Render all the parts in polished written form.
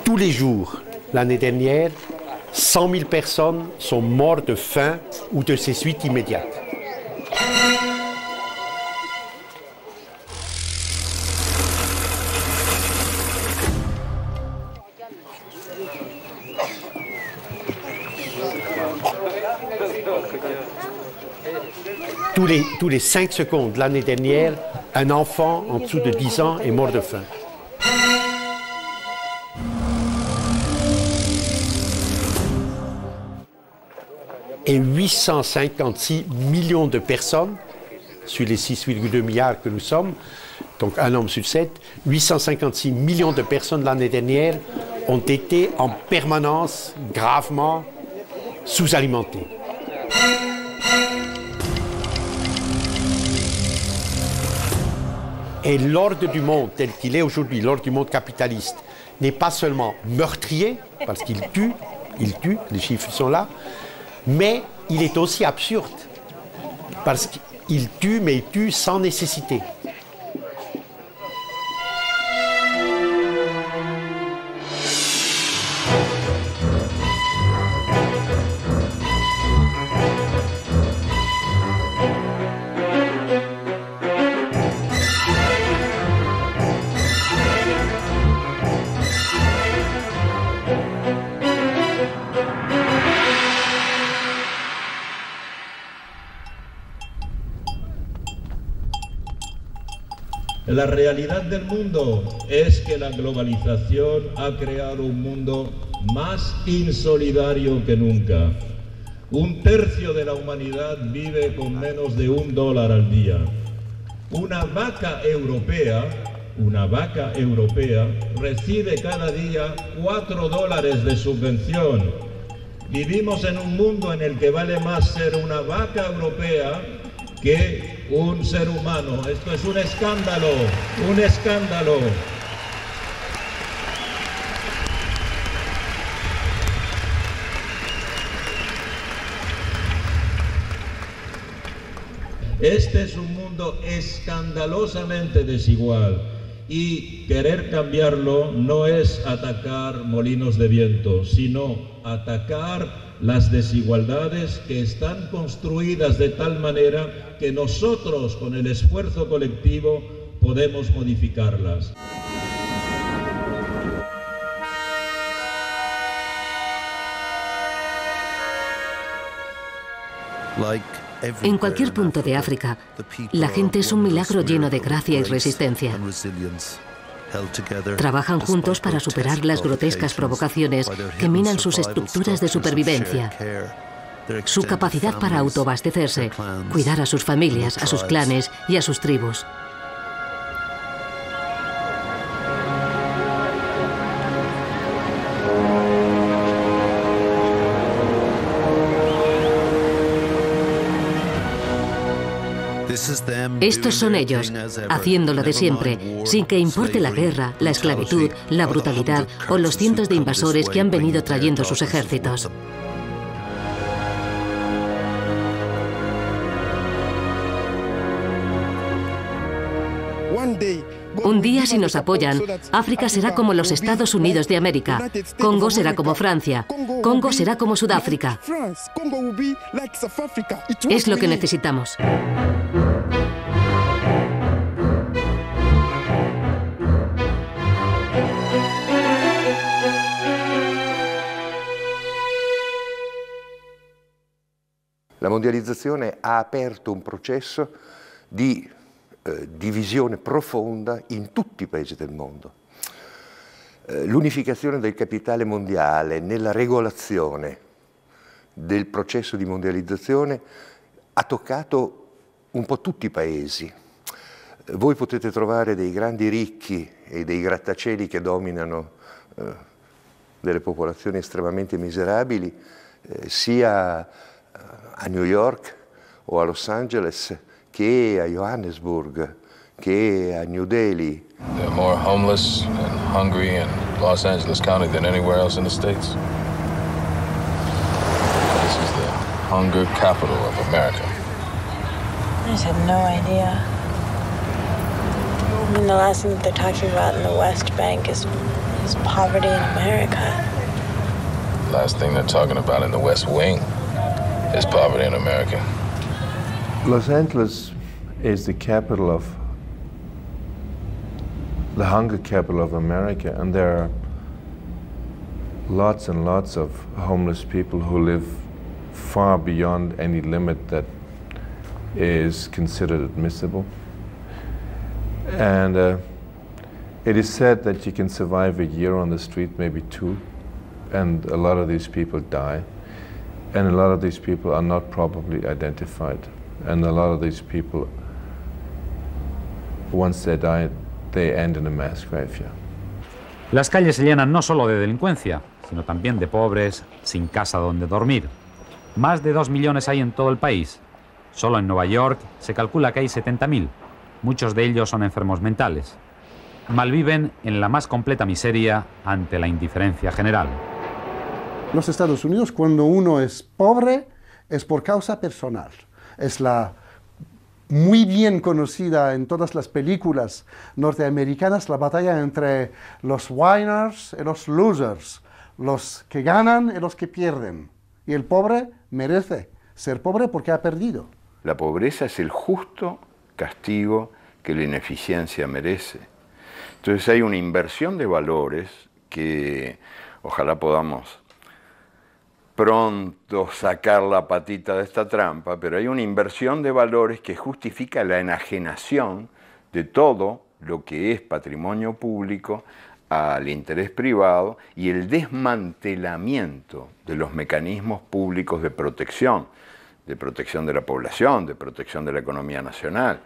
Tous les jours, l'année dernière, 100 000 personnes sont mortes de faim ou de ses suites immédiates. Tous les 5 secondes l'année dernière, un enfant en dessous de 10 ans est mort de faim. Et 856 millions de personnes, sur les 6,2 milliards que nous sommes, donc un homme sur 7, 856 millions de personnes l'année dernière ont été en permanence gravement sous-alimentées. Et l'ordre du monde tel qu'il est aujourd'hui, l'ordre du monde capitaliste, n'est pas seulement meurtrier, parce qu'il tue, les chiffres sont là, mais il est aussi absurde, parce qu'il tue, mais il tue sans nécessité. La realidad del mundo es que la globalización ha creado un mundo más insolidario que nunca. 1/3 de la humanidad vive con menos de $1 al día. Una vaca europea recibe cada día $4 de subvención. Vivimos en un mundo en el que vale más ser una vaca europea que un ser humano. Esto es un escándalo, un escándalo. Este es un mundo escandalosamente desigual y querer cambiarlo no es atacar molinos de viento, sino atacar las desigualdades que están construidas de tal manera que nosotros, con el esfuerzo colectivo, podemos modificarlas. En cualquier punto de África, la gente es un milagro lleno de gracia y resistencia. Trabajan juntos para superar las grotescas provocaciones que minan sus estructuras de supervivencia, su capacidad para autoabastecerse, cuidar a sus familias, a sus clanes y a sus tribus. Estos son ellos, haciendo lo de siempre, sin que importe la guerra, la esclavitud, la brutalidad o los cientos de invasores que han venido trayendo sus ejércitos. Un día, si nos apoyan, África será como los Estados Unidos de América, Congo será como Francia, Congo será como Sudáfrica. Es lo que necesitamos. La mondializzazione ha aperto un processo di divisione profonda in tutti i paesi del mondo. L'unificazione del capitale mondiale nella regolazione del processo di mondializzazione ha toccato un po' tutti i paesi. Voi potete trovare dei grandi ricchi e dei grattacieli che dominano delle popolazioni estremamente miserabili, sia a New York o a Los Angeles che a Johannesburg, che a New Delhi. There are more homeless and hungry in Los Angeles County than anywhere else in the States. This is the hunger capital of America. I just had no idea. I mean, the last thing that they're talking about in the West Bank is poverty in America. Last thing they're talking about in the West Wing is poverty in America. Los Angeles is the capital of the hunger capital of America, and there are lots and lots of homeless people who live far beyond any limit that is considered admissible. And it is said that you can survive a year on the street, maybe 2, and a lot of these people die. And a lot of these people are not properly identified. And a lot of these people, once they die, they end in a mass graveyard. Las calles se llenan no solo de delincuencia, sino también de pobres sin casa donde dormir. Más de 2 millones hay en todo el país. Solo en Nueva York se calcula que hay 70.000. Muchos de ellos son enfermos mentales. Malviven en la más completa miseria ante la indiferencia general. Los Estados Unidos, cuando uno es pobre, es por causa personal. Es la muy bien conocida en todas las películas norteamericanas, la batalla entre los winners y los losers, los que ganan y los que pierden. Y el pobre merece ser pobre porque ha perdido. La pobreza es el justo castigo que la ineficiencia merece. Entonces hay una inversión de valores que ojalá podamos pronto sacar la patita de esta trampa, pero hay una inversión de valores que justifica la enajenación de todo lo que es patrimonio público al interés privado y el desmantelamiento de los mecanismos públicos de protección de la población, de protección de la economía nacional.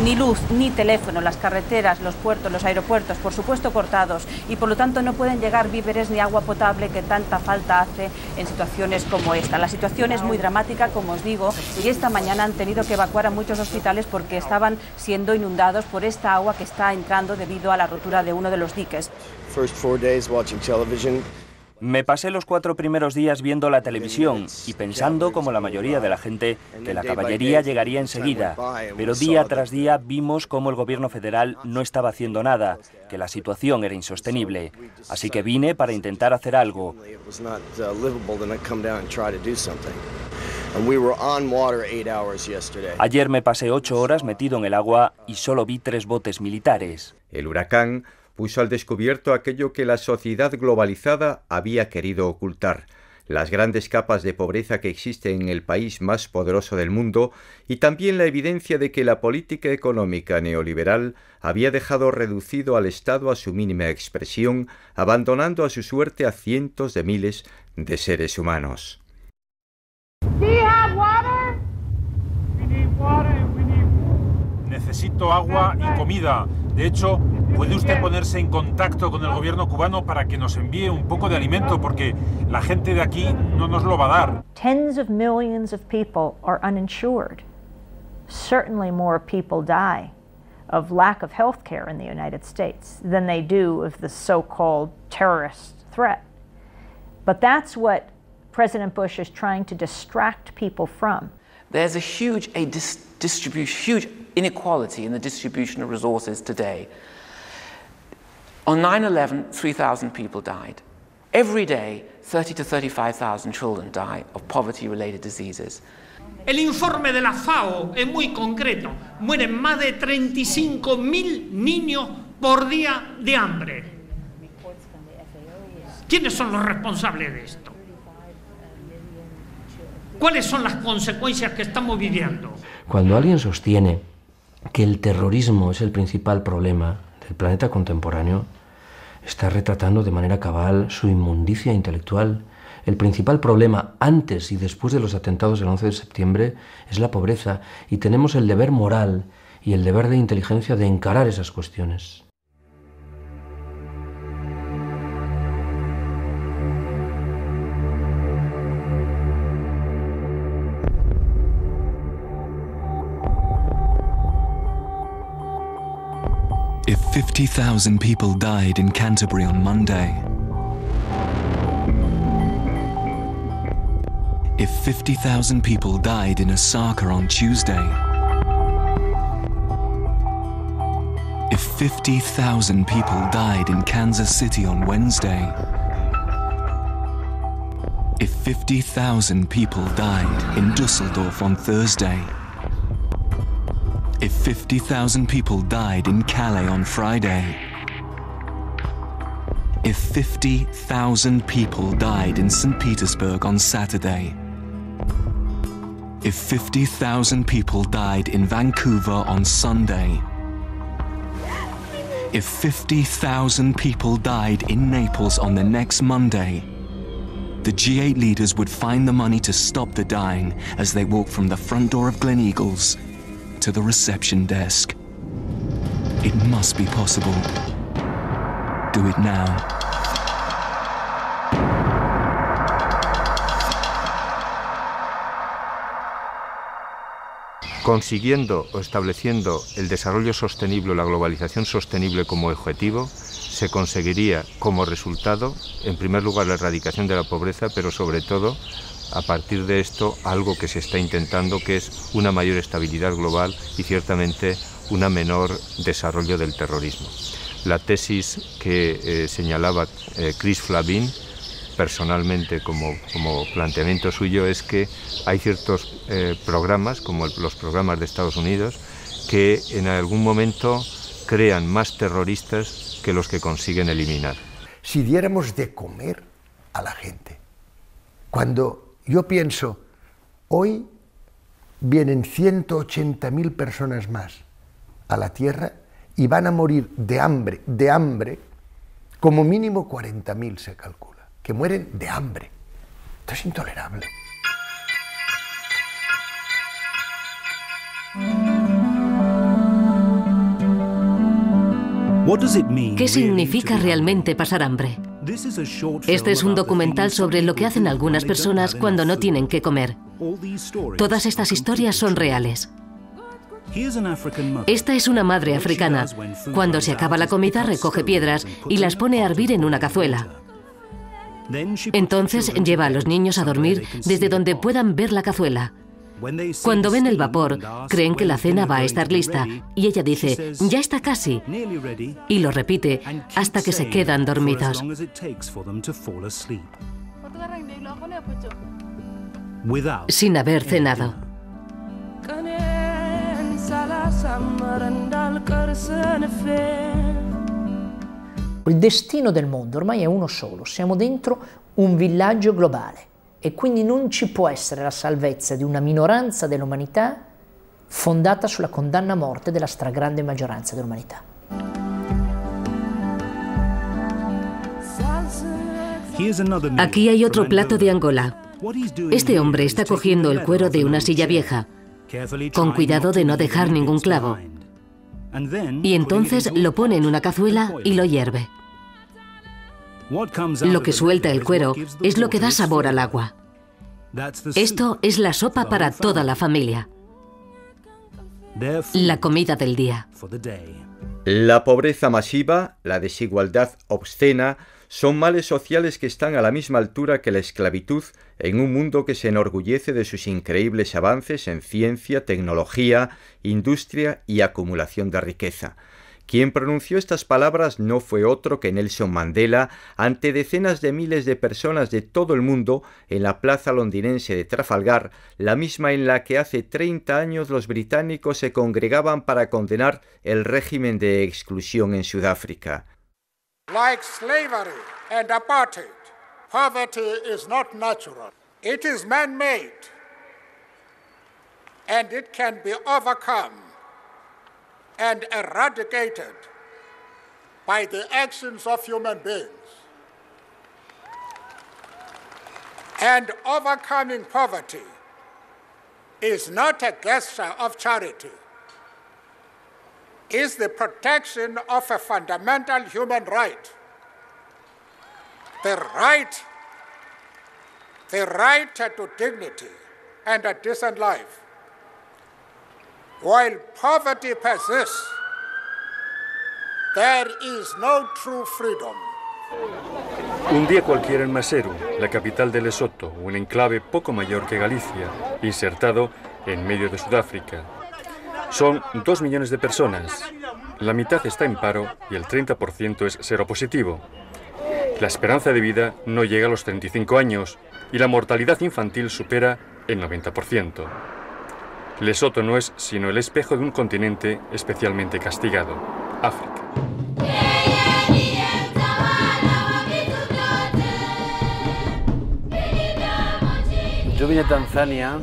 Ni luz, ni teléfono, las carreteras, los puertos, los aeropuertos, por supuesto cortados, y por lo tanto no pueden llegar víveres ni agua potable que tanta falta hace en situaciones como esta. La situación es muy dramática, como os digo, y esta mañana han tenido que evacuar a muchos hospitales porque estaban siendo inundados por esta agua que está entrando debido a la rotura de uno de los diques. Me pasé los 4 primeros días viendo la televisión y pensando, como la mayoría de la gente, que la caballería llegaría enseguida. Pero día tras día vimos cómo el gobierno federal no estaba haciendo nada, que la situación era insostenible. Así que vine para intentar hacer algo. Ayer me pasé 8 horas metido en el agua y solo vi 3 botes militares. El huracán puso al descubierto aquello que la sociedad globalizada había querido ocultar, las grandes capas de pobreza que existen en el país más poderoso del mundo y también la evidencia de que la política económica neoliberal había dejado reducido al Estado a su mínima expresión, abandonando a su suerte a cientos de miles de seres humanos. Necesito agua y comida. De hecho, ¿puede usted ponerse en contacto con el gobierno cubano para que nos envíe un poco de alimento? Porque la gente de aquí no nos lo va a dar. Tens of millions of people are uninsured. Certainly more people die of lack of health care in the United States than they do of the so-called terrorist threat. But that's what President Bush is trying to distract people from. There's a huge huge inequality in the distribution of resources today. On 9/11, 3,000 people died. Every day, 30 to 35,000 children die of poverty-related diseases. El informe de la FAO es muy concreto. Mueren más de 35.000 niños por día de hambre. ¿Quiénes son los responsables de esto? ¿Cuáles son las consecuencias que estamos viviendo? Cuando alguien sostiene que el terrorismo es el principal problema del planeta contemporáneo, está retratando de manera cabal su inmundicia intelectual. El principal problema antes y después de los atentados del 11 de septiembre es la pobreza, y tenemos el deber moral y el deber de inteligencia de encarar esas cuestiones. If 50,000 people died in Canterbury on Monday, If 50,000 people died in Osaka on Tuesday, if 50,000 people died in Kansas City on Wednesday, if 50,000 people died in Dusseldorf on Thursday, if 50,000 people died in Calais on Friday, if 50,000 people died in St. Petersburg on Saturday, if 50,000 people died in Vancouver on Sunday, if 50,000 people died in Naples on the next Monday, the G8 leaders would find the money to stop the dying as they walk from the front door of Gleneagles to the reception desk. It must be possible. Do it now. Consiguiendo o estableciendo el desarrollo sostenible o la globalización sostenible como objetivo, se conseguiría como resultado, en primer lugar, la erradicación de la pobreza, pero sobre todo, a partir de esto, algo que se está intentando, que es una mayor estabilidad global y ciertamente un menor desarrollo del terrorismo. La tesis que señalaba Chris Flavin, personalmente como planteamiento suyo, es que hay ciertos programas, como los programas de Estados Unidos, que en algún momento crean más terroristas que los que consiguen eliminar. Si diéramos de comer a la gente, cuando yo pienso, hoy vienen 180.000 personas más a la Tierra y van a morir de hambre, como mínimo 40.000 se calcula, que mueren de hambre. Esto es intolerable. ¿Qué significa realmente pasar hambre? Este es un documental sobre lo que hacen algunas personas cuando no tienen qué comer. Todas estas historias son reales. Esta es una madre africana. Cuando se acaba la comida recoge piedras y las pone a hervir en una cazuela. Entonces lleva a los niños a dormir desde donde puedan ver la cazuela. Cuando ven el vapor, creen que la cena va a estar lista y ella dice, ya está casi, y lo repite hasta que se quedan dormidos. Sin haber cenado. Il destino del mondo ormai è uno solo, siamo dentro un villaggio globale e quindi non ci può essere la salvezza di una minoranza dell'umanità fondata sulla condanna a morte della stragrande maggioranza dell'umanità. Aquí hay otro plato de Angola. Este hombre está cogiendo el cuero de una silla vieja, con cuidado de no dejar ningún clavo. Y entonces lo pone en una cazuela y lo hierve. Lo que suelta el cuero es lo que da sabor al agua. Esto es la sopa para toda la familia. La comida del día. La pobreza masiva, la desigualdad obscena, son males sociales que están a la misma altura que la esclavitud en un mundo que se enorgullece de sus increíbles avances en ciencia, tecnología, industria y acumulación de riqueza. Quien pronunció estas palabras no fue otro que Nelson Mandela ante decenas de miles de personas de todo el mundo en la plaza londinense de Trafalgar, la misma en la que hace 30 años los británicos se congregaban para condenar el régimen de exclusión en Sudáfrica. Like slavery and apartheid, poverty is not natural. It is man-made, and it can be overcome and eradicated by the actions of human beings. And overcoming poverty is not a gesture of charity. Is the protection of a fundamental human right. The right to dignity and a decent life. While poverty persists, there is no true freedom Un día cualquiera en Maseru, la capital de Lesoto, un enclave poco mayor que Galicia, insertado en medio de Sudáfrica. Son 2 millones de personas. La mitad está en paro y el 30% es seropositivo. La esperanza de vida no llega a los 35 años y la mortalidad infantil supera el 90%. Lesoto no es sino el espejo de un continente especialmente castigado, África. Yo vine a Tanzania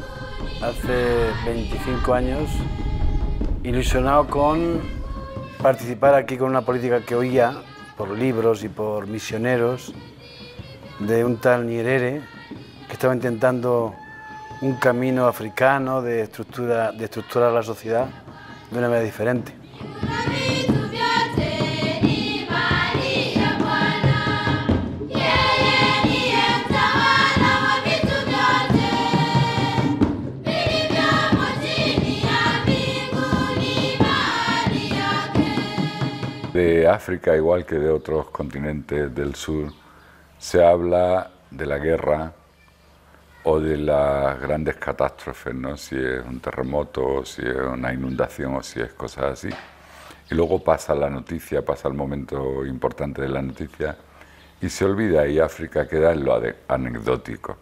hace 25 años, ilusionado con participar aquí con una política que oía por libros y por misioneros de un tal Nyerere que estaba intentando un camino africano de estructurar la sociedad de una manera diferente. De África, igual que de otros continentes del sur, se habla de la guerra o de las grandes catástrofes, ¿no? Si es un terremoto, o si es una inundación, o si es cosas así. Y luego pasa la noticia, pasa el momento importante de la noticia, y se olvida, y África queda en lo anecdótico,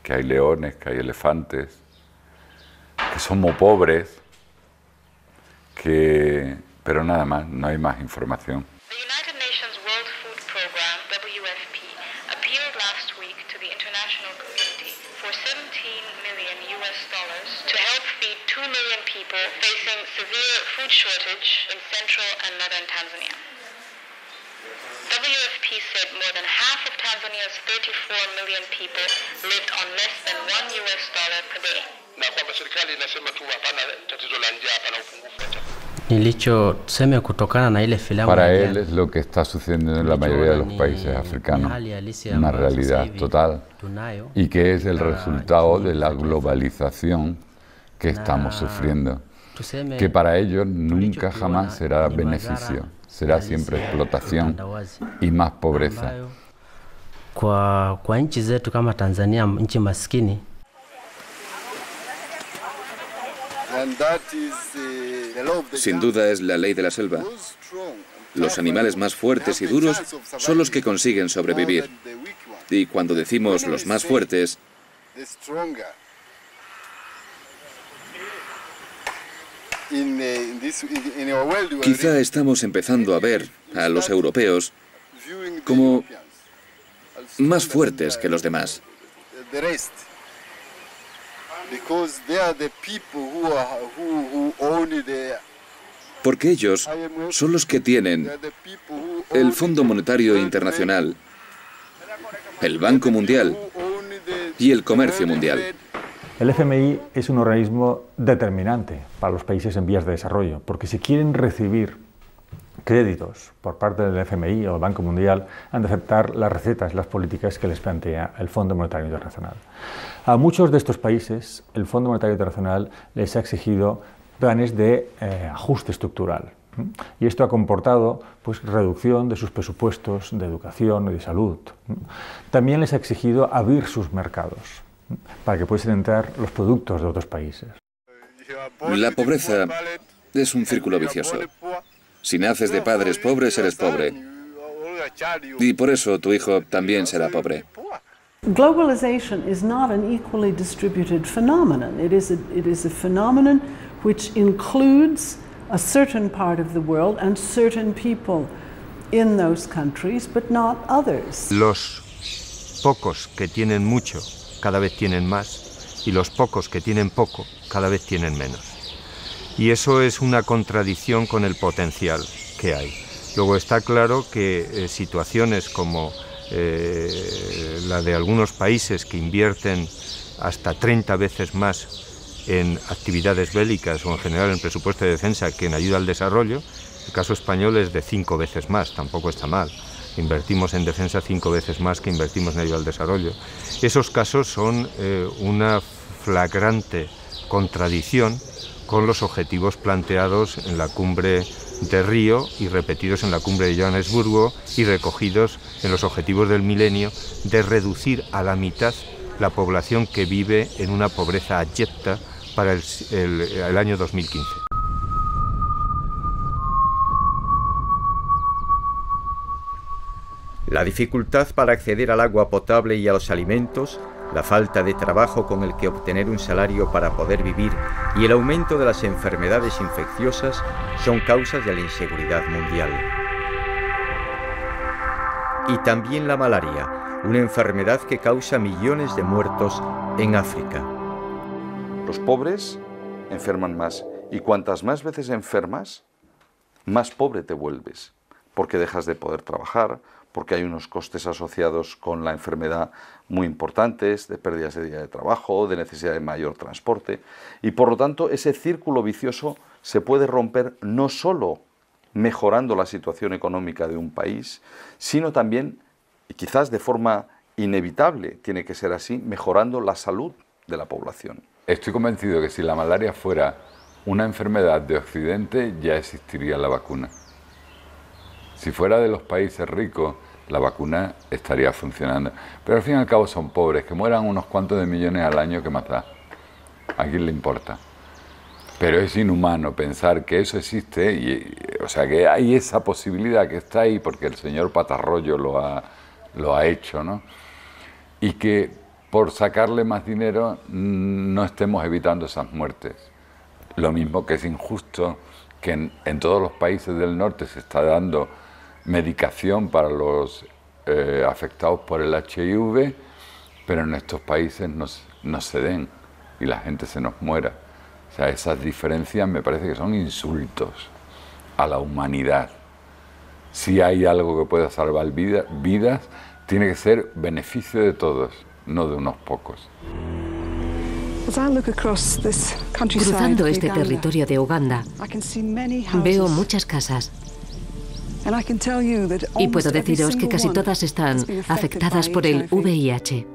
que hay leones, que hay elefantes, que somos pobres, pero nada más, no hay más información. The United Nations World Food Programme, WFP, appealed last week to the international community for $17 million to help feed 2 million people facing severe food shortage in central and northern Tanzania. WFP said more than half of Tanzania's 34 million people lived on less than $1 per day. Para él es lo que está sucediendo en la mayoría de los países africanos, una realidad total, y que es el resultado de la globalización que estamos sufriendo, que para ellos nunca jamás será beneficio, será siempre explotación y más pobreza. Kwa nchi zetu kama Tanzania, nchi maskini. Sin duda es la ley de la selva. Los animales más fuertes y duros son los que consiguen sobrevivir. Y cuando decimos los más fuertes, quizá estamos empezando a ver a los europeos como más fuertes que los demás. Porque ellos son los que tienen el Fondo Monetario Internacional, el Banco Mundial y el comercio mundial. El FMI es un organismo determinante para los países en vías de desarrollo, porque si quieren recibir créditos por parte del FMI o el Banco Mundial, han de aceptar las recetas, las políticas que les plantea el Fondo Monetario Internacional. A muchos de estos países, el Fondo Monetario Internacional les ha exigido planes de ajuste estructural. Y esto ha comportado pues, reducción de sus presupuestos de educación y de salud. También les ha exigido abrir sus mercados para que pudiesen entrar los productos de otros países. La pobreza es un círculo vicioso. Si naces de padres pobres, eres pobre. Y por eso tu hijo también será pobre. Globalization is not an equally distributed phenomenon. It is a phenomenon which includes a certain part of the world and certain people in those countries, but not others. Los pocos que tienen mucho cada vez tienen más y los pocos que tienen poco cada vez tienen menos. Y eso es una contradicción con el potencial que hay. Luego está claro que situaciones como la de algunos países que invierten hasta 30 veces más en actividades bélicas o en general en presupuesto de defensa que en ayuda al desarrollo, el caso español es de 5 veces más, tampoco está mal. Invertimos en defensa 5 veces más que invertimos en ayuda al desarrollo. Esos casos son una flagrante contradicción con los objetivos planteados en la cumbre de Río y repetidos en la cumbre de Johannesburgo y recogidos en los objetivos del milenio de reducir a la mitad la población que vive en una pobreza abyecta para el año 2015. La dificultad para acceder al agua potable y a los alimentos, la falta de trabajo con el que obtener un salario para poder vivir y el aumento de las enfermedades infecciosas son causas de la inseguridad mundial. Y también la malaria, una enfermedad que causa millones de muertos en África. Los pobres enferman más y cuantas más veces enfermas, más pobre te vuelves, porque dejas de poder trabajar, porque hay unos costes asociados con la enfermedad muy importantes, de pérdidas de día de trabajo, de necesidad de mayor transporte, y por lo tanto ese círculo vicioso se puede romper no solo mejorando la situación económica de un país, sino también, y quizás de forma inevitable tiene que ser así, mejorando la salud de la población. Estoy convencido que si la malaria fuera una enfermedad de Occidente, ya existiría la vacuna. Si fuera de los países ricos, la vacuna estaría funcionando. Pero al fin y al cabo son pobres, que mueran unos cuantos de millones al año, ¿qué más da? ¿A quién le importa? Pero es inhumano pensar que eso existe, o sea, que hay esa posibilidad que está ahí porque el señor Patarroyo lo ha hecho, ¿no? Y que por sacarle más dinero no estemos evitando esas muertes. Lo mismo que es injusto que en todos los países del norte se está dando medicación para los afectados por el HIV, pero en estos países no se den y la gente se nos muera. O sea, esas diferencias me parece que son insultos a la humanidad. Si hay algo que pueda salvar vidas, tiene que ser beneficio de todos, no de unos pocos. Cruzando este territorio de Uganda, veo muchas casas. Y puedo deciros que casi todas están afectadas por el VIH.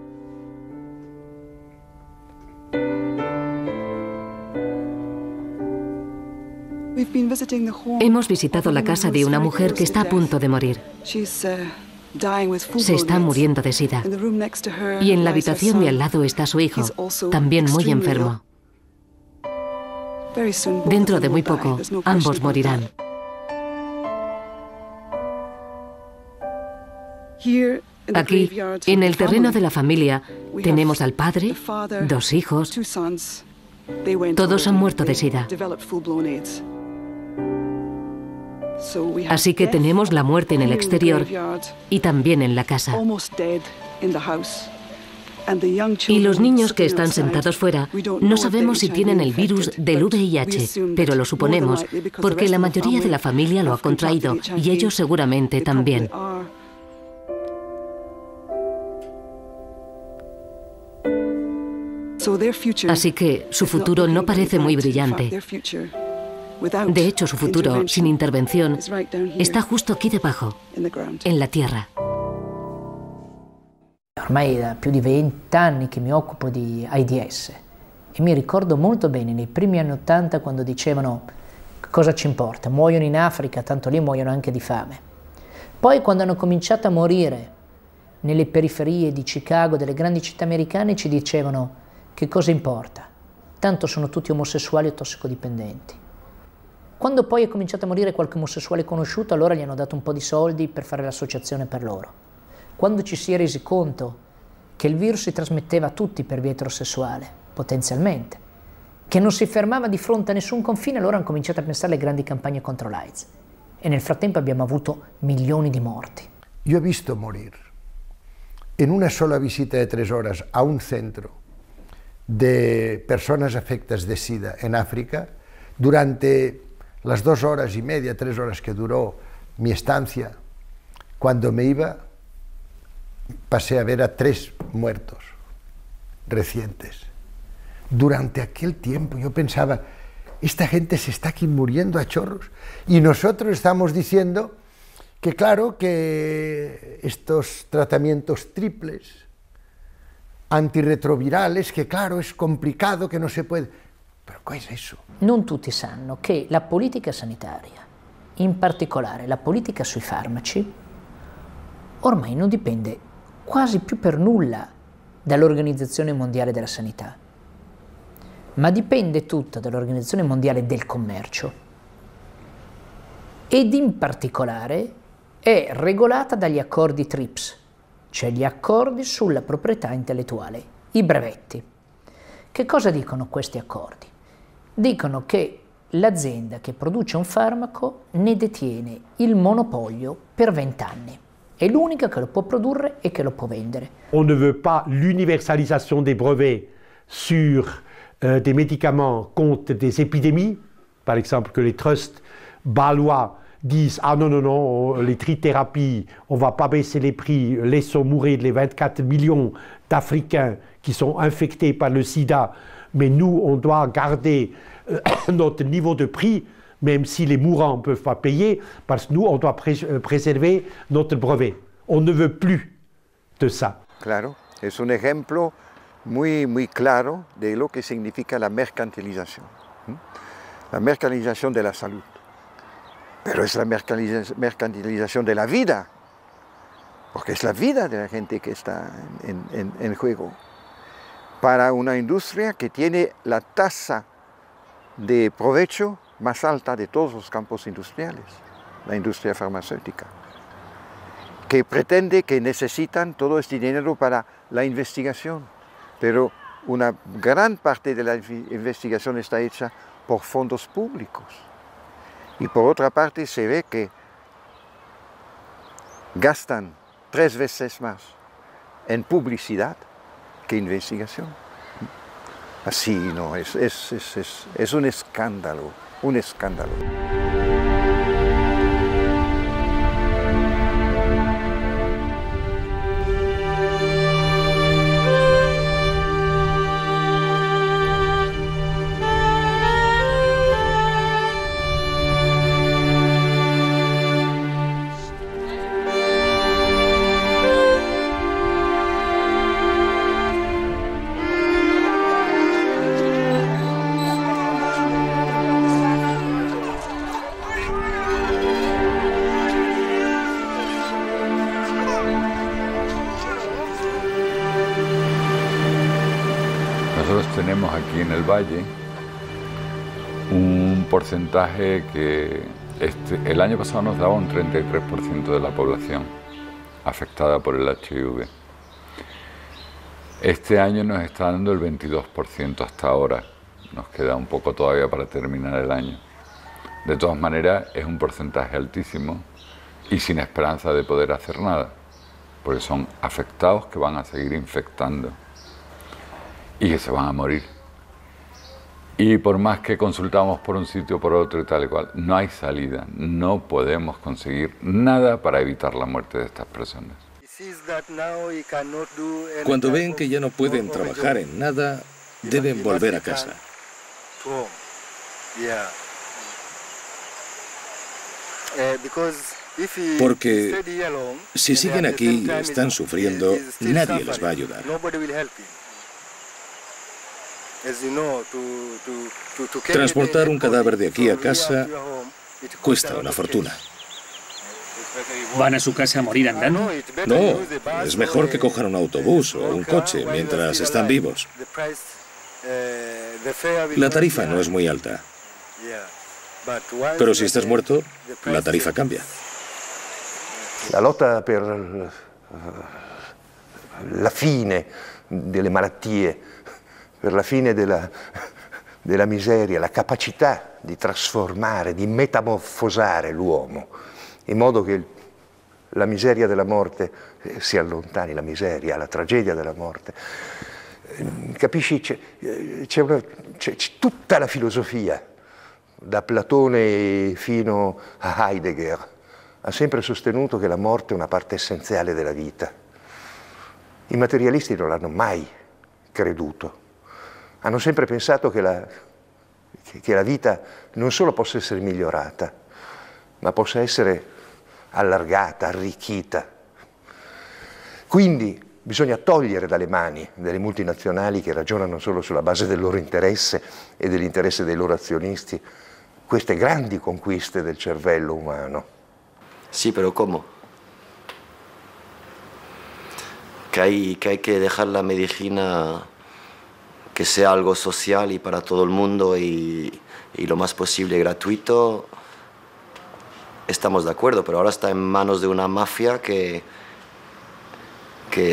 Hemos visitado la casa de una mujer que está a punto de morir. Se está muriendo de SIDA. Y en la habitación de al lado está su hijo, también muy enfermo. Dentro de muy poco, ambos morirán. Aquí, en el terreno de la familia, tenemos al padre, 2 hijos. Todos han muerto de SIDA. Así que tenemos la muerte en el exterior y también en la casa. Y los niños que están sentados fuera, no sabemos si tienen el virus del VIH, pero lo suponemos, porque la mayoría de la familia lo ha contraído y ellos seguramente también. Así que su futuro no parece muy brillante. De hecho, su futuro, sin intervención, está justo aquí debajo, en la tierra. Ormai da più di 20 anni che mi occupo di AIDS e mi ricordo molto bene nei primi anni '80 quando dicevano cosa ci importa, muoiono in Africa, tanto lì muoiono anche di fame. Poi quando hanno cominciato a morire nelle periferie di Chicago, delle grandi città americane, ci dicevano che cosa importa, tanto sono tutti omosessuali o tossicodipendenti. Quando poi è cominciato a morire qualche omosessuale conosciuto, allora gli hanno dato un po' di soldi per fare l'associazione per loro. Quando ci si è resi conto che il virus si trasmetteva a tutti per via eterosessuale, potenzialmente, che non si fermava di fronte a nessun confine, allora hanno cominciato a pensare alle grandi campagne contro l'AIDS. E nel frattempo abbiamo avuto milioni di morti. Yo he visto morir en una sola visita de 3 horas a un centro de personas afectadas de SIDA en África, durante las 2 horas y media, 3 horas que duró mi estancia, cuando me iba, pasé a ver a 3 muertos recientes. Durante aquel tiempo yo pensaba, esta gente se está aquí muriendo a chorros y nosotros estamos diciendo que claro que estos tratamientos triples, antirretrovirales, que claro es complicado, que no se puede... Però cosa è eso? Non tutti sanno che la politica sanitaria in particolare la politica sui farmaci, ormai non dipende quasi più per nulla dall'Organizzazione Mondiale della Sanità, ma dipende tutta dall'Organizzazione Mondiale del Commercio ed in particolare è regolata dagli accordi TRIPS, cioè gli accordi sulla proprietà intellettuale, i brevetti. Che cosa dicono questi accordi? Dicono che l'azienda che produce un farmaco ne detiene il monopolio per 20 anni. È l'unica che lo può produrre e che lo può vendere. On ne veut pas l'universalisation des brevets sur des médicaments contre des épidémies. Par exemple, que les trusts balois disent « Ah non, non, non, les trithérapies, on ne va pas baisser les prix, laissons mourir les 24 millions d'Africains qui sont infectés par le sida, mais nous, on doit garder notre niveau de prix, même si les mourants ne peuvent pas payer, parce que nous, on doit préserver notre brevet. On ne veut plus de ça. » Claro, es un ejemplo muy claro de lo que significa la mercantilización. La mercantilización de la salud. Pero es la mercantilización de la vida, porque es la vida de la gente que está en juego. Para una industria que tiene la tasa de provecho más alta de todos los campos industriales, la industria farmacéutica, que pretende que necesitan todo este dinero para la investigación, pero una gran parte de la investigación está hecha por fondos públicos. Y por otra parte se ve que gastan 3 veces más en publicidad que investigación. Así no, es un escándalo, un escándalo. Tenemos aquí en el valle un porcentaje que el año pasado nos daba un 33% de la población afectada por el HIV. Este año nos está dando el 22% hasta ahora. Nos queda un poco todavía para terminar el año. De todas maneras, es un porcentaje altísimo y sin esperanza de poder hacer nada, porque son afectados que van a seguir infectando y que se van a morir. Y por más que consultamos por un sitio, por otro y tal y cual, no hay salida, no podemos conseguir nada para evitar la muerte de estas personas. Cuando ven que ya no pueden trabajar en nada, deben volver a casa. Porque si siguen aquí y están sufriendo, nadie les va a ayudar. Transportar un cadáver de aquí a casa cuesta una fortuna. ¿Van a su casa a morir andando? No, es mejor que cojan un autobús o un coche mientras están vivos. La tarifa no es muy alta. Pero si estás muerto, la tarifa cambia. La lotta per la fine delle malattie, per la fine della miseria, la capacità di trasformare, di metamorfosare l'uomo, in modo che la miseria della morte si allontani, la miseria, la tragedia della morte. Capisci? C'è tutta la filosofia, da Platone fino a Heidegger, ha sempre sostenuto che la morte è una parte essenziale della vita. I materialisti non l'hanno mai creduto. Hanno sempre pensato che la vita non solo possa essere migliorata, ma possa essere allargata, arricchita. Quindi bisogna togliere dalle mani delle multinazionali che ragionano solo sulla base del loro interesse e dell'interesse dei loro azionisti queste grandi conquiste del cervello umano. Sí, pero ¿cómo? Que hay que dejar la medicina que sea algo social y para todo el mundo y lo más posible gratuito. Estamos de acuerdo, pero ahora está en manos de una mafia que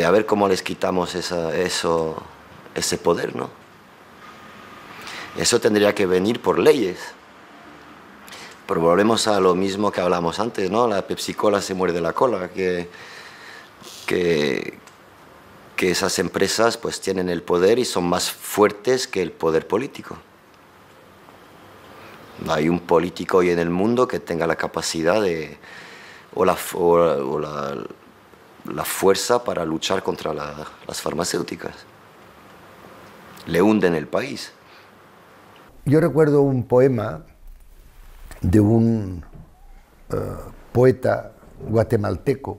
a ver cómo les quitamos ese poder, ¿no? Eso tendría que venir por leyes. Pero volvemos a lo mismo que hablamos antes, ¿no? La Pepsi-Cola se muerde la cola, que esas empresas pues tienen el poder y son más fuertes que el poder político. No hay un político hoy en el mundo que tenga la capacidad o la fuerza para luchar contra las farmacéuticas. Le hunden el país. Yo recuerdo un poema de un poeta guatemalteco,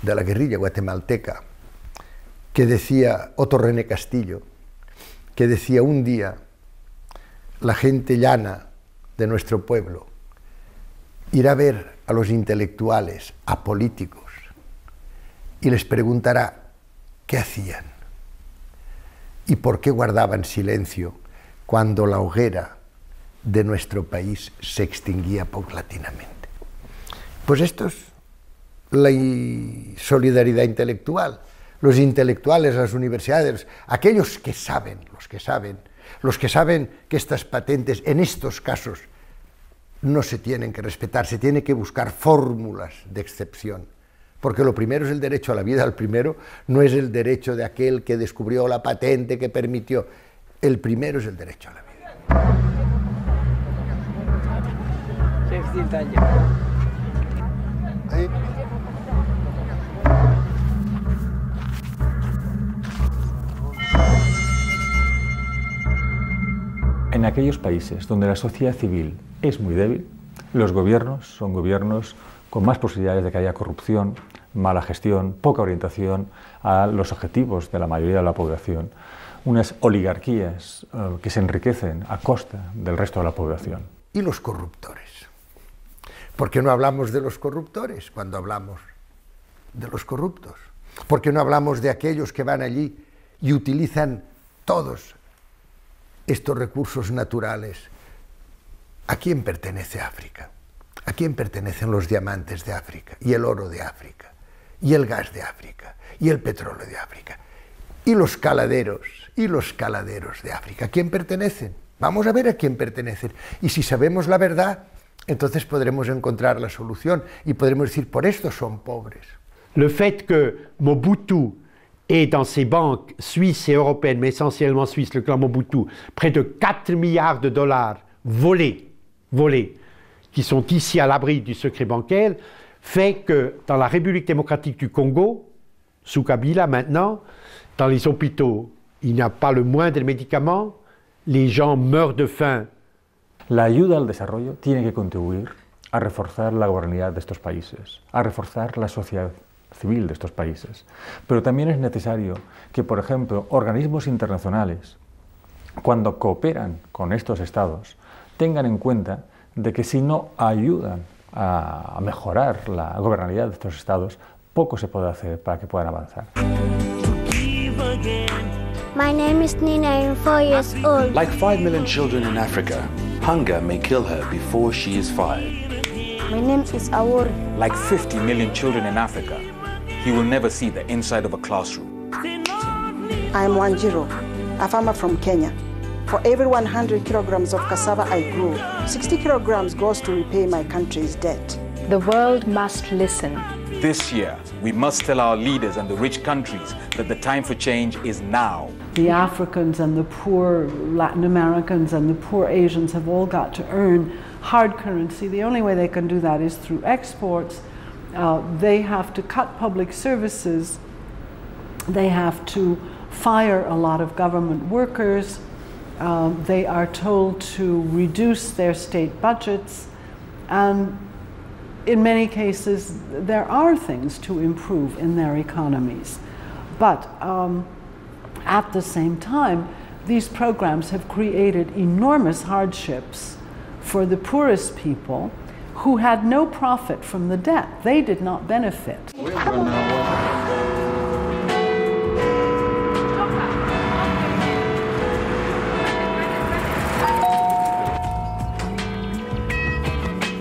de la guerrilla guatemalteca, que decía, Otto René Castillo, que decía: un día la gente llana de nuestro pueblo irá a ver a los intelectuales, a políticos, y les preguntará qué hacían y por qué guardaban silencio cuando la hoguera de nuestro país se extinguía paulatinamente. Pues esto es la solidaridad intelectual. Los intelectuales, las universidades, aquellos que saben, los que saben que estas patentes en estos casos no se tienen que respetar, se tiene que buscar fórmulas de excepción, porque lo primero es el derecho a la vida, el primero no es el derecho de aquel que descubrió la patente, que permitió, el primero es el derecho a la vida. En aquellos países donde la sociedad civil es muy débil, los gobiernos son gobiernos con más posibilidades de que haya corrupción, mala gestión, poca orientación a los objetivos de la mayoría de la población, unas oligarquías que se enriquecen a costa del resto de la población. ¿Y los corruptores? ¿Por qué no hablamos de los corruptores cuando hablamos de los corruptos? ¿Por qué no hablamos de aquellos que van allí y utilizan todos estos recursos naturales? ¿A quién pertenece África? ¿A quién pertenecen los diamantes de África? Y el oro de África, y el gas de África, y el petróleo de África, y los caladeros de África. ¿A quién pertenecen? Vamos a ver a quién pertenecen. Y si sabemos la verdad, entonces podremos encontrar la solución y podremos decir, por esto son pobres. Le fait que Mobutu ait dans ses banques suisses et européennes, mais essentiellement suisses, le clan Mobutu, près de 4 milliards de dollars volés, qui sont ici à l'abri du secret bancaire, fait que dans la République démocratique du Congo, sous Kabila maintenant, dans les hôpitaux, il n'y a pas le moindre médicament, les gens meurent de faim. La ayuda al desarrollo tiene que contribuir a reforzar la gobernabilidad de estos países, a reforzar la sociedad civil de estos países. Pero también es necesario que, por ejemplo, organismos internacionales, cuando cooperan con estos estados, tengan en cuenta de que si no ayudan a mejorar la gobernabilidad de estos estados, poco se puede hacer para que puedan avanzar. My name is Nina, I'm 4 years old. Like 5 million children in Africa, hunger may kill her before she is 5. My name is Awori. Like 50 million children in Africa, he will never see the inside of a classroom. I'm Wanjiro, a farmer from Kenya. For every 100 kilograms of cassava I grow, 60 kilograms goes to repay my country's debt. The world must listen. This year, we must tell our leaders and the rich countries that the time for change is now. The Africans and the poor Latin Americans and the poor Asians have all got to earn hard currency. The only way they can do that is through exports. They have to cut public services. They have to fire a lot of government workers. They are told to reduce their state budgets, and in many cases there are things to improve in their economies. But at the same time, these programs have created enormous hardships for the poorest people who had no profit from the debt. They did not benefit.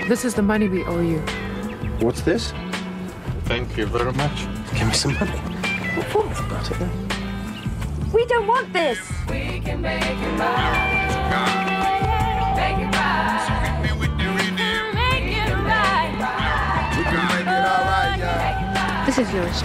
This is the money we owe you. What's this? Thank you very much. Give me some money. We don't want this. We can make it right. Make it right. Make it right. We can make it all right, yeah. This is yours.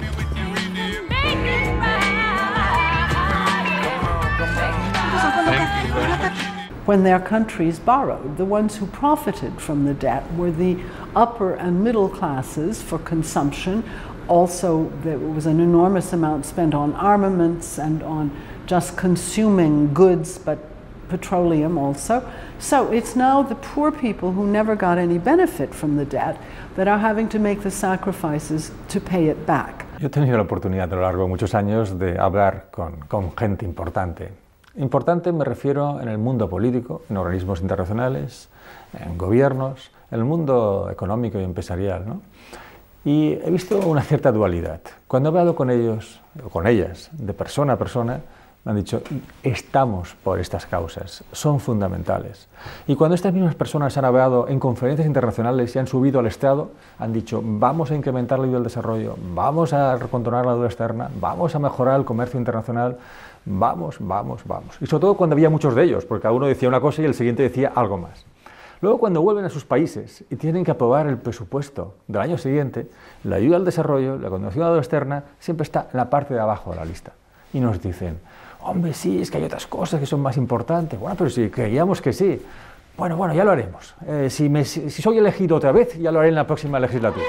When their countries borrowed, the ones who profited from the debt were the upper and middle classes for consumption. Also, there was an enormous amount spent on armaments and on just consuming goods, but petroleum also. So it's now the poor people who never got any benefit from the debt that are having to make the sacrifices to pay it back. Yo he tenido la oportunidad a lo largo de muchos años de hablar con gente importante. Importante me refiero en el mundo político, en organismos internacionales, en gobiernos, en el mundo económico y empresarial, ¿no? Y he visto una cierta dualidad. Cuando he hablado con ellos, o con ellas, de persona a persona, me han dicho, estamos por estas causas, son fundamentales. Y cuando estas mismas personas han hablado en conferencias internacionales y han subido al estrado, han dicho, vamos a incrementar la ayuda al desarrollo, vamos a controlar la deuda externa, vamos a mejorar el comercio internacional, vamos, vamos, vamos. Y sobre todo cuando había muchos de ellos, porque cada uno decía una cosa y el siguiente decía algo más. Luego, cuando vuelven a sus países y tienen que aprobar el presupuesto del año siguiente, la ayuda al desarrollo, la contribución a la deuda externa, siempre está en la parte de abajo de la lista. Y nos dicen, hombre, sí, es que hay otras cosas que son más importantes. Bueno, pero si creíamos que sí. Bueno, ya lo haremos. Si soy elegido otra vez, ya lo haré en la próxima legislatura.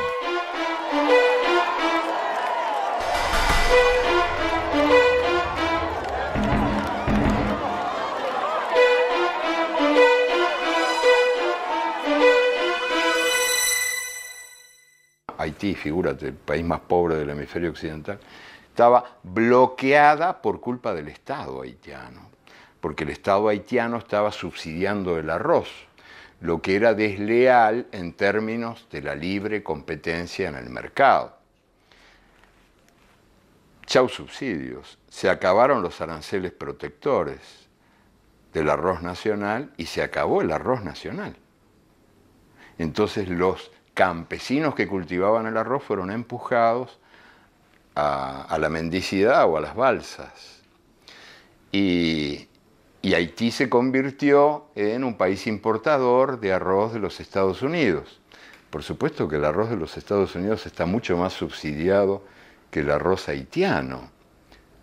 Haití, figúrate, el país más pobre del hemisferio occidental, estaba bloqueada por culpa del Estado haitiano, porque el Estado haitiano estaba subsidiando el arroz, lo que era desleal en términos de la libre competencia en el mercado. Chau subsidios, se acabaron los aranceles protectores del arroz nacional y se acabó el arroz nacional. Entonces los campesinos que cultivaban el arroz fueron empujados a la mendicidad o a las balsas. Y Haití se convirtió en un país importador de arroz de los Estados Unidos. Por supuesto que el arroz de los Estados Unidos está mucho más subsidiado que el arroz haitiano,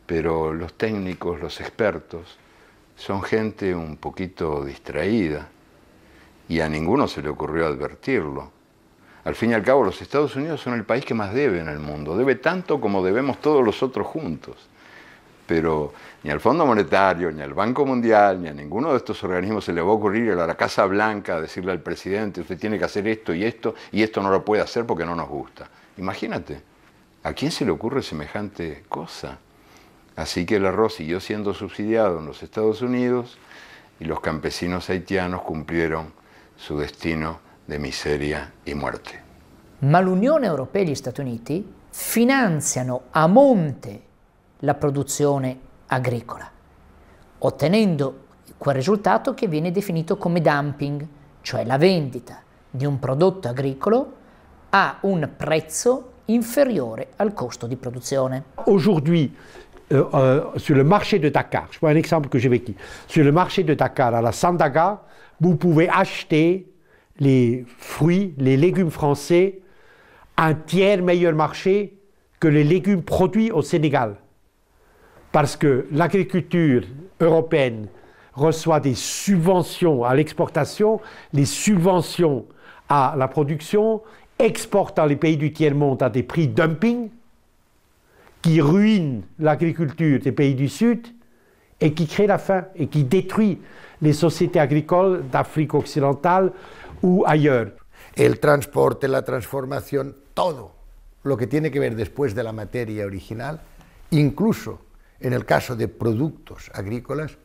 pero los técnicos, los expertos, son gente un poquito distraída y a ninguno se le ocurrió advertirlo. Al fin y al cabo, los Estados Unidos son el país que más debe en el mundo. Debe tanto como debemos todos los otros juntos. Pero ni al Fondo Monetario, ni al Banco Mundial, ni a ninguno de estos organismos se le va a ocurrir ir a la Casa Blanca a decirle al presidente, usted tiene que hacer esto y esto no lo puede hacer porque no nos gusta. Imagínate, ¿a quién se le ocurre semejante cosa? Así que el arroz siguió siendo subsidiado en los Estados Unidos y los campesinos haitianos cumplieron su destino di miseria e muerte. Ma l'Unione Europea e gli Stati Uniti finanziano a monte la produzione agricola, ottenendo quel risultato che viene definito come dumping, cioè la vendita di un prodotto agricolo a un prezzo inferiore al costo di produzione. Aujourd'hui, sur le marché de Dakar, je prends un exemple que j'ai vécu, sur le marché de Dakar, à la Sandaga, vous pouvez acheter les fruits, les légumes français, un tiers meilleur marché que les légumes produits au Sénégal. Parce que l'agriculture européenne reçoit des subventions à l'exportation, les subventions à la production, exporte dans les pays du tiers-monde à des prix dumping, qui ruinent l'agriculture des pays du Sud et qui crée la faim et qui détruit les sociétés agricoles d'Afrique occidentale ou ailleurs. El transporte, la transformación, todo lo que tiene que ver después de la materia original, incluso en el caso de productos agrícolas,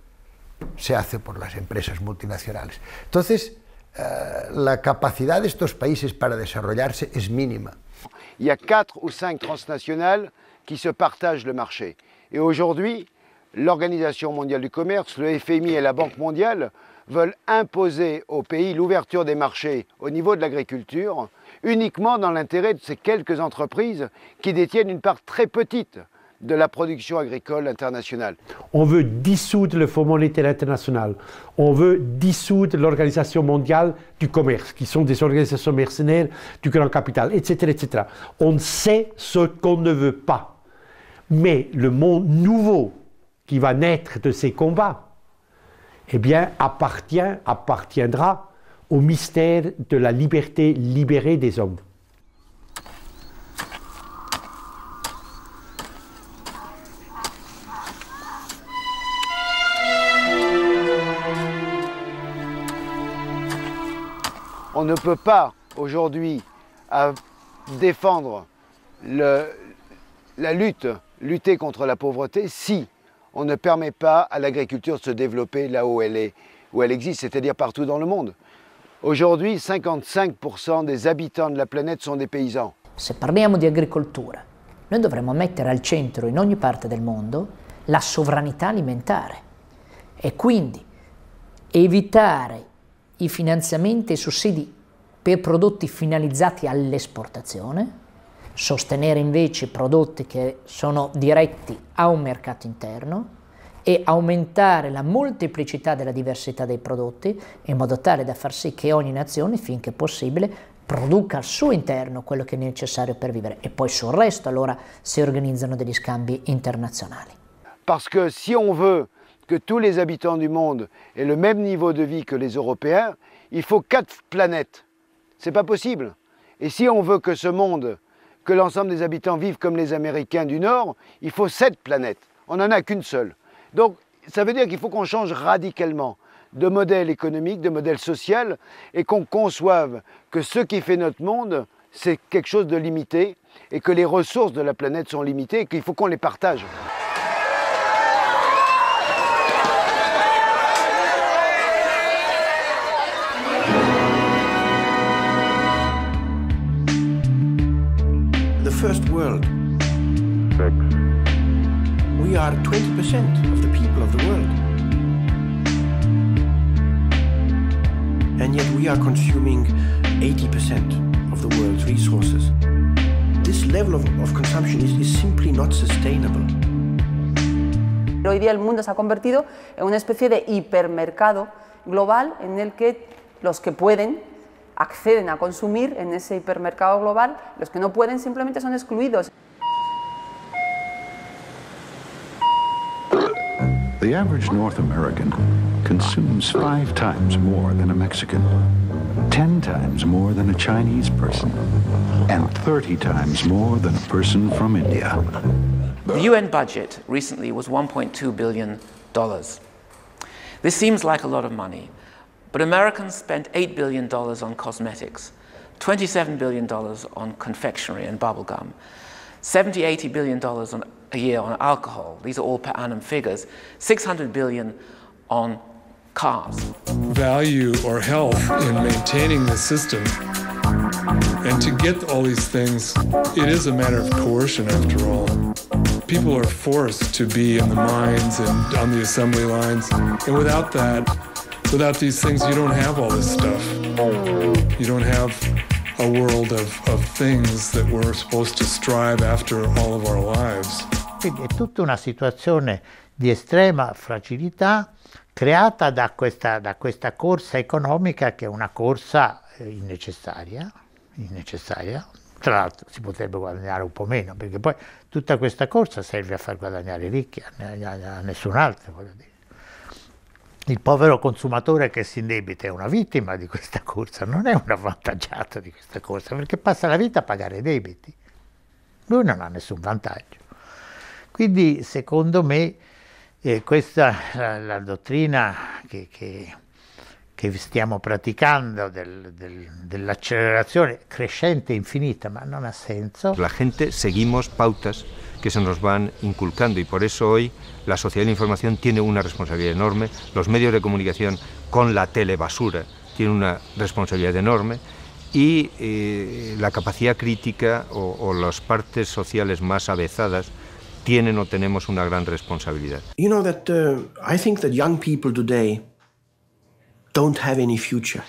se hace por las empresas multinacionales. Entonces, la capacidad de estos países para desarrollarse es mínima. Il y a 4 ou 5 transnationales qui se partagent le marché. Et aujourd'hui, l'Organisation mondiale du commerce, le FMI et la Banque mondiale veulent imposer aux pays l'ouverture des marchés au niveau de l'agriculture uniquement dans l'intérêt de ces quelques entreprises qui détiennent une part très petite de la production agricole internationale. On veut dissoudre le Fonds monétaire international, on veut dissoudre l'Organisation mondiale du commerce, qui sont des organisations mercenaires du grand capital, etc., etc. On sait ce qu'on ne veut pas. Mais le monde nouveau qui va naître de ces combats, eh bien, appartiendra au mystère de la liberté libérée des hommes. On ne peut pas aujourd'hui défendre lutter contre la pauvreté si on ne permet pas à l'agriculture de se développer là où elle existe, c'est-à-dire partout dans le monde. Aujourd'hui, 55% des habitants de la planète sont des paysans. Se parliamo di agricoltura, noi dovremmo mettere al centro in ogni parte del mondo la sovranità alimentare e quindi evitare i finanziamenti e i sussidi per prodotti finalizzati all'esportazione, sostenere invece i prodotti che sono diretti a un mercato interno e aumentare la molteplicità della diversità dei prodotti in modo tale da far sì che ogni nazione, finché possibile, produca al suo interno quello che è necessario per vivere e poi sul resto allora si organizzano degli scambi internazionali. Parce que si on veut que tous les habitants du monde aient le même niveau de vie que les Européens, il faut 4 planètes. C'est pas possible. Et si on veut que ce monde, que l'ensemble des habitants vivent comme les Américains du Nord, il faut 7 planètes. On n'en a qu'une seule. Donc ça veut dire qu'il faut qu'on change radicalement de modèle économique, de modèle social, et qu'on conçoive que ce qui fait notre monde, c'est quelque chose de limité, et que les ressources de la planète sont limitées, et qu'il faut qu'on les partage. The first world. We are 20% of the people of the world. And yet we are consuming 80% of the world's resources. This level of consumption is simply not sustainable. Hoy día el mundo se ha convertido en una especie de hipermercado global en el que los que pueden acceden a consumir en ese hipermercado global, los que no pueden simplemente son excluidos. The average North American consumes 5 times more than a Mexican, 10 times more than a Chinese person, and 30 times more than a person from India. The UN budget recently was $1.2 billion. This seems like a lot of money, but Americans spent $8 billion on cosmetics, $27 billion on confectionery and bubblegum, $70–80 billion a year on alcohol. These are all per annum figures. $600 billion on cars. Value or health in maintaining the system. And to get all these things, it is a matter of coercion after all. People are forced to be in the mines and on the assembly lines. And without that, without these things, you don't have all this stuff. You don't have a world of things that we're supposed to strive after all of our lives. Quindi è tutta una situazione di estrema fragilità creata da questa corsa economica che è una corsa innecessaria. Tra l'altro si potrebbe guadagnare un po' meno, perché poi tutta questa corsa serve a far guadagnare i ricchi, a nessun altro, voglio dire. Il povero consumatore che si indebita è una vittima di questa corsa, non è un avvantaggiato di questa corsa, perché passa la vita a pagare i debiti. Lui non ha nessun vantaggio. Quindi, secondo me, questa la dottrina che stiamo praticando dell'accelerazione crescente e infinita, ma non ha senso. La gente seguimos pautas que se nos van inculcando y por eso hoy la sociedad de la información tiene una responsabilidad enorme, los medios de comunicación con la telebasura tienen una responsabilidad enorme y la capacidad crítica o las partes sociales más avezadas tienen o tenemos una gran responsabilidad. You know that I think that young people today don't have any future.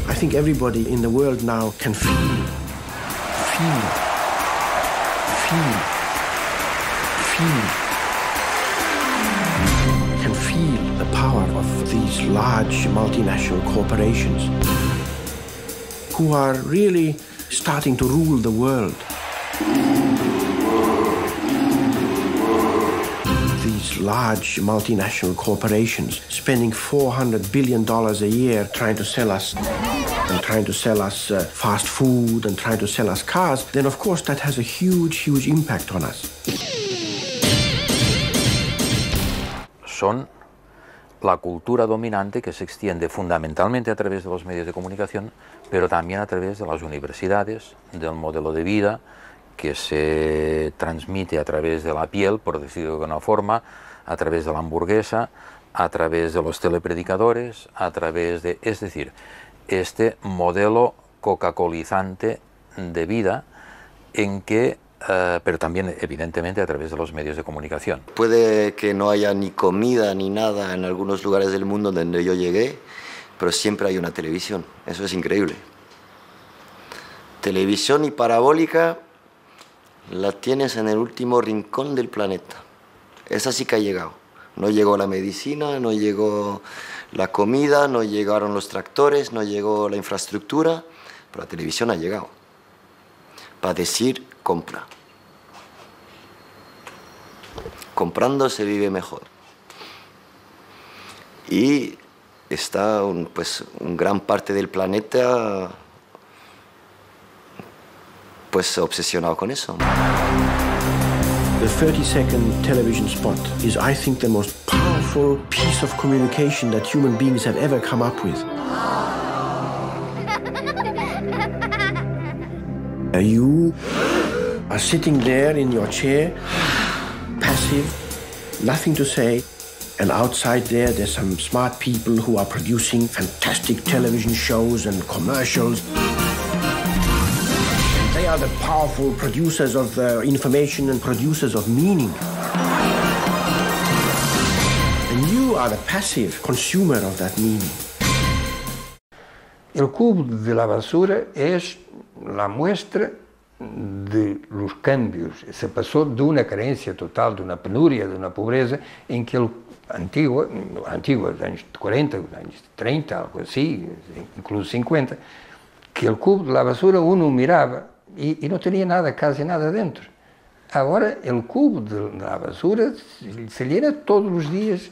I think everybody in the world now can feel, can feel the power of these large multinational corporations who are really starting to rule the world. These large multinational corporations spending $400 billion a year trying to sell us fast food and trying to sell us cars, then of course that has a huge impact on us. Son la cultura dominante que se extiende fundamentalmente a través de los medios de comunicación, pero también a través de las universidades, del modelo de vida que se transmite a través de la piel, por decirlo de una forma, a través de la hamburguesa, a través de los telepredicadores, a través de... Es decir, este modelo coca-colizante de vida en que... pero también, evidentemente, a través de los medios de comunicación. Puede que no haya ni comida ni nada en algunos lugares del mundo donde yo llegué, pero siempre hay una televisión. Eso es increíble. Televisión y parabólica la tienes en el último rincón del planeta. Esa sí que ha llegado. No llegó la medicina, no llegó la comida, no llegaron los tractores, no llegó la infraestructura, pero la televisión ha llegado. Para decir, compra. Comprando se vive mejor. Y está un gran parte del planeta obsesionado con eso. The 30-second television spot is, I think, the most powerful piece of communication that human beings have ever come up with. You are sitting there in your chair, passive, nothing to say, and outside there's some smart people who are producing fantastic television shows and commercials. They are the powerful producers of information and producers of meaning. And you are the passive consumer of that meaning. El cubo de la basura es la muestra de los cambios. Se pasó de una carencia total, de una penuria, de una pobreza, en que el antiguo, años 40, años 30, algo así, incluso 50, que el cubo de la basura uno miraba y no tenía nada, casi nada dentro. Ahora el cubo de la basura se llena todos los días,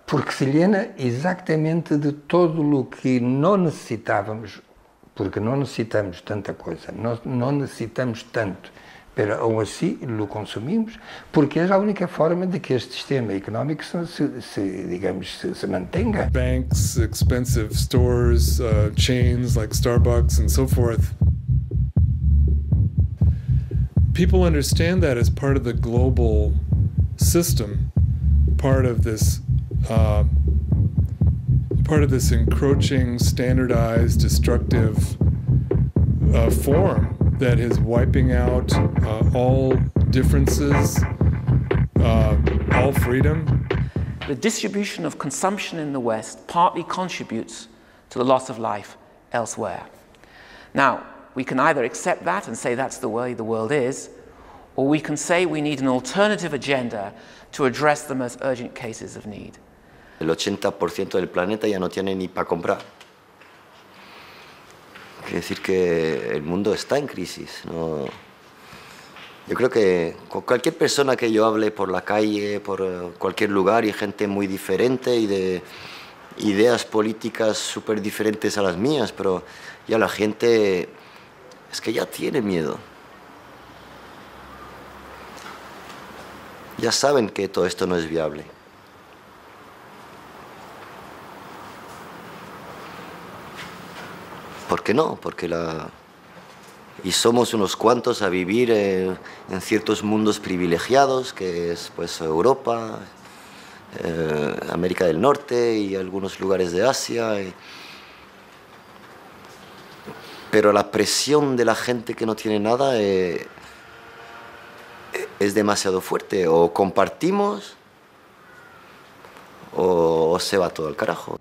porque se llena exactamente de todo lo que no necesitávamos, porque no necesitamos tanta coisa, no necesitamos tanto, pero aún así lo consumimos, porque é a única forma de que este sistema económico se mantenha. Banks, expensive stores, chains like Starbucks and so forth. People understand that as part of the global system, part of this encroaching, standardized, destructive form that is wiping out all differences, all freedom. The distribution of consumption in the West partly contributes to the loss of life elsewhere. Now, we can either accept that and say that's the way the world is, or we can say we need an alternative agenda to address the most urgent cases of need. El 80% del planeta ya no tiene ni para comprar. Quiere decir que el mundo está en crisis, ¿no? Yo creo que con cualquier persona que yo hable por la calle, por cualquier lugar, y gente muy diferente y de ideas políticas súper diferentes a las mías, pero ya la gente es que ya tiene miedo. Ya saben que todo esto no es viable. ¿Por qué no? Porque y somos unos cuantos a vivir en ciertos mundos privilegiados, que es pues Europa, América del Norte y algunos lugares de Asia. Pero la presión de la gente que no tiene nada es demasiado fuerte. O compartimos o se va todo al carajo.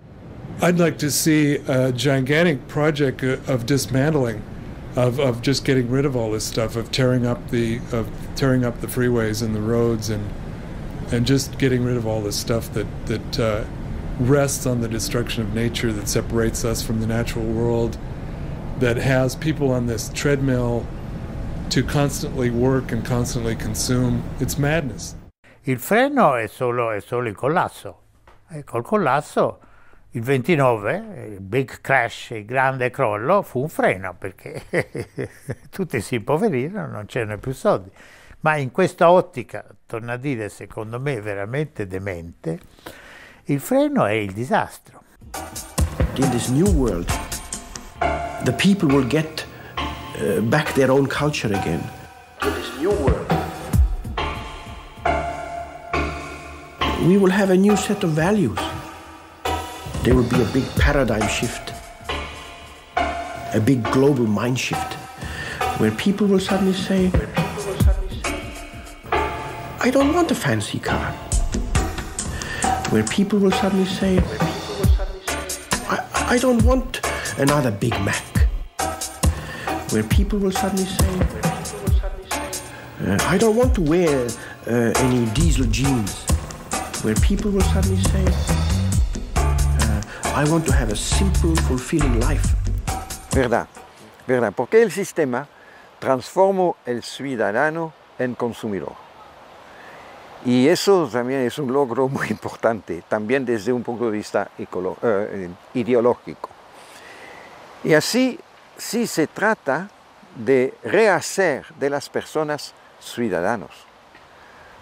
I'd like to see a gigantic project of dismantling, of just getting rid of all this stuff, of tearing up the freeways and the roads, and just getting rid of all this stuff that rests on the destruction of nature, that separates us from the natural world, that has people on this treadmill to constantly work and constantly consume. It's madness. Il freno è solo il collasso. E col collasso il 29, il big crash, il grande crollo, fu un freno, perché tutti si impoverirono, non c'erano più soldi. Ma in questa ottica, torno a dire, secondo me veramente demente, il freno è il disastro. In this new world, the people will get back their own culture again. In this new world, we will have a new set of values. There will be a big paradigm shift, a big global mind shift, where people will suddenly say, I don't want a fancy car. Where people will suddenly say, I don't want another Big Mac. Where people will suddenly say, I don't want to wear any diesel jeans. Where people will suddenly say, I want to have a simple, fulfilling life. Verdad, verdad, porque el sistema transformó el ciudadano en consumidor. Y eso también es un logro muy importante, también desde un punto de vista ideológico. Y así sí se trata de rehacer de las personas ciudadanos,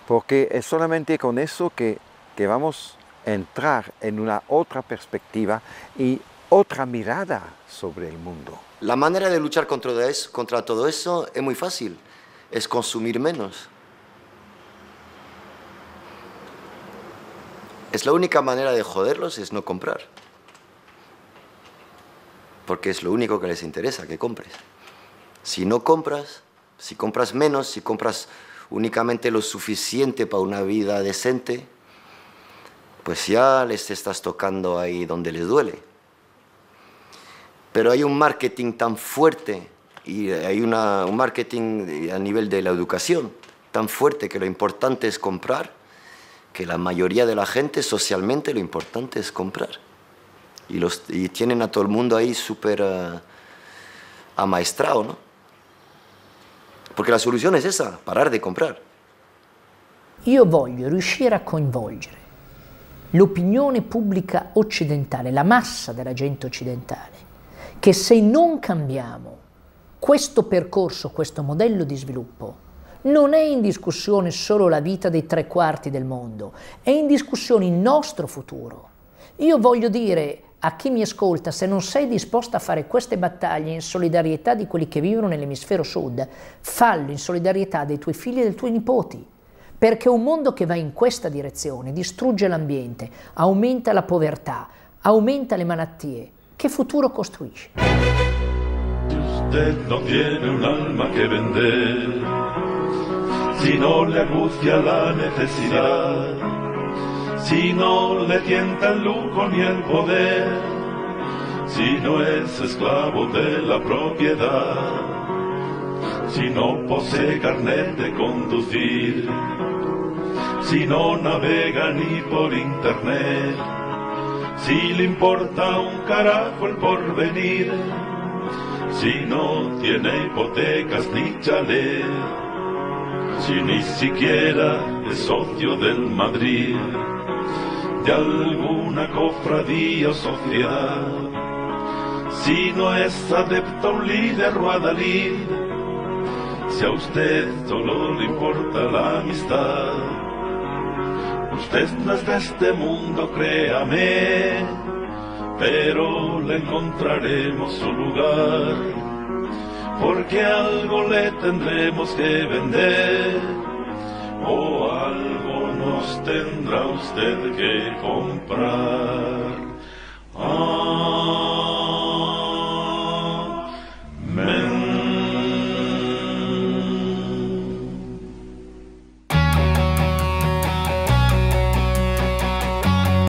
porque es solamente con eso que vamos a entrar en una otra perspectiva y otra mirada sobre el mundo. La manera de luchar contra todo eso es muy fácil, es consumir menos. Es la única manera de joderlos, es no comprar. Porque es lo único que les interesa, que compres. Si no compras, si compras menos, si compras únicamente lo suficiente para una vida decente, pues ya les estás tocando ahí donde les duele. Pero hay un marketing tan fuerte y hay un marketing a nivel de la educación tan fuerte que lo importante es comprar, que la mayoría de la gente socialmente lo importante es comprar. Y tienen a todo el mundo ahí súper amaestrado, ¿no? Perché la soluzione è essa, parar di comprare. Io voglio riuscire a coinvolgere l'opinione pubblica occidentale, la massa della gente occidentale, che se non cambiamo questo percorso, questo modello di sviluppo, non è in discussione solo la vita dei 3/4 del mondo, è in discussione il nostro futuro. Io voglio dire a chi mi ascolta, se non sei disposta a fare queste battaglie in solidarietà di quelli che vivono nell'emisfero sud, fallo in solidarietà dei tuoi figli e dei tuoi nipoti, perché un mondo che va in questa direzione distrugge l'ambiente, aumenta la povertà, aumenta le malattie. Che futuro costruisce? Usted no tiene un alma que vender, si no le angustia la necesidad, si no le tienta el lujo ni el poder, si no es esclavo de la propiedad, si no posee carnet de conducir, si no navega ni por internet, si le importa un carajo el porvenir, si no tiene hipotecas ni chalet, si ni siquiera es socio del Madrid, de alguna cofradía o sociedad, si no es adepto a un líder o adalid, si a usted solo le importa la amistad, usted no es de este mundo, créame, pero le encontraremos su lugar, porque algo le tendremos que vender, o algo nos tendremos tendrá usted que comprar.